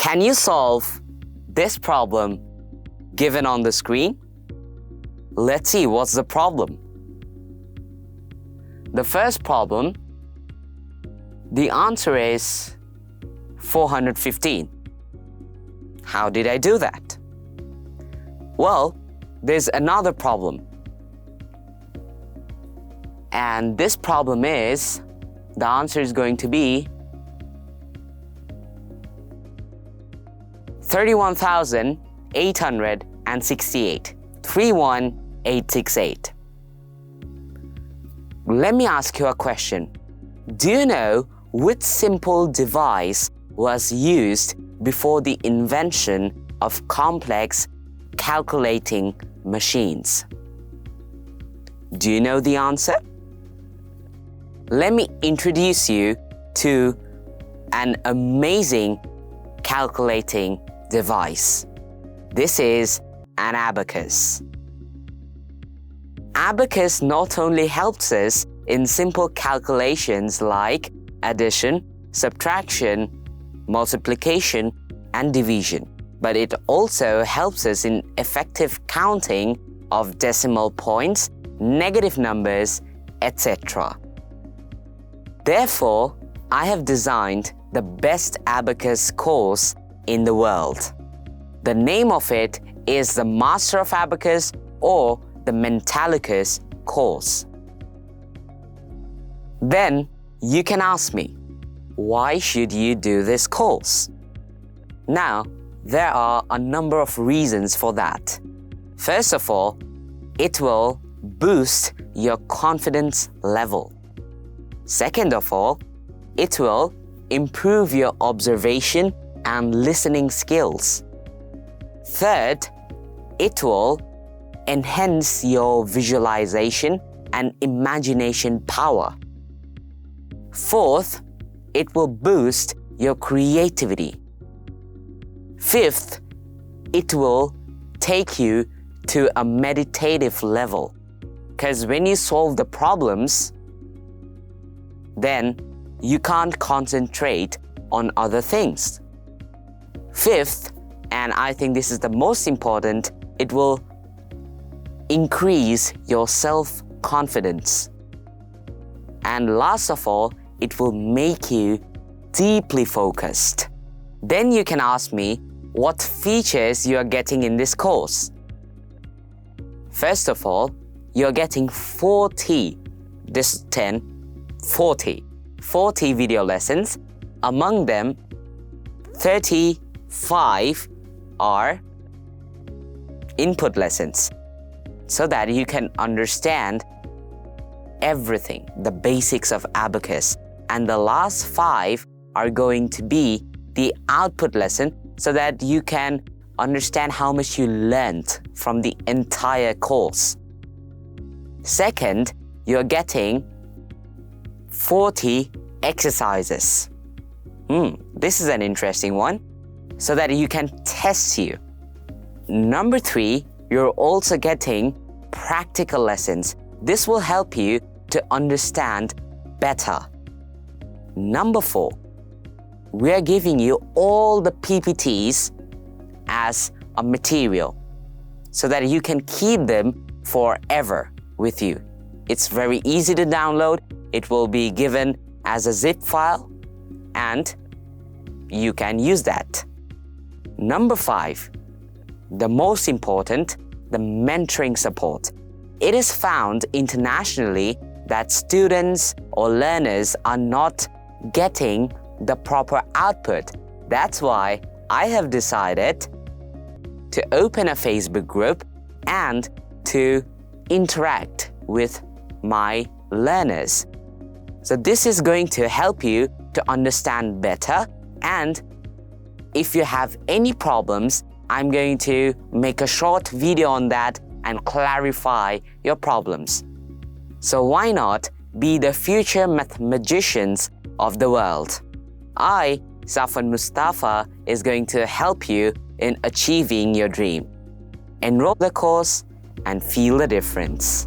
Can you solve this problem given on the screen? Let's see what's the problem. The first problem, the answer is 415. How did I do that? Well, there's another problem. And this problem is, the answer is going to be 31,868. 31868. Let me ask you a question. Do you know which simple device was used before the invention of complex calculating machines? Do you know the answer? Let me introduce you to an amazing calculating device. This is an abacus. Abacus not only helps us in simple calculations like addition, subtraction, multiplication, and division, but it also helps us in effective counting of decimal points, negative numbers, etc. Therefore, I have designed the best abacus course in the world. The name of it is the Master of Abacus or the Mentalicus course. Then you can ask me, why should you do this course? Now, there are a number of reasons for that. First of all, it will boost your confidence level. Second of all, it will improve your observation and listening skills. Third, it will enhance your visualization and imagination power. Fourth, it will boost your creativity. Fifth, it will take you to a meditative level, because when you solve the problems, then you can't concentrate on other things. Fifth, and I think this is the most important, it will increase your self-confidence. And last of all, it will make you deeply focused. Then you can ask me what features you are getting in this course. First of all, you're getting 40 video lessons. Among them, 35 are input lessons, so that you can understand everything, the basics of abacus. And the last 5 are going to be the output lesson, so that you can understand how much you learned from the entire course. Second, you're getting 40 exercises. This is an interesting one, so that you can test you. Number 3, you're also getting practical lessons. This will help you to understand better. Number 4, we are giving you all the PPTs as a material, so that you can keep them forever with you. It's very easy to download. It will be given as a zip file, and you can use that. Number 5, the most important, the mentoring support. It is found internationally that students or learners are not getting the proper output. That's why I have decided to open a Facebook group and to interact with my learners. So this is going to help you to understand better, and if you have any problems, I'm going to make a short video on that and clarify your problems. So why not be the future mathematicians of the world? I, Safwaan Mustafa, is going to help you in achieving your dream. Enroll the course and feel the difference.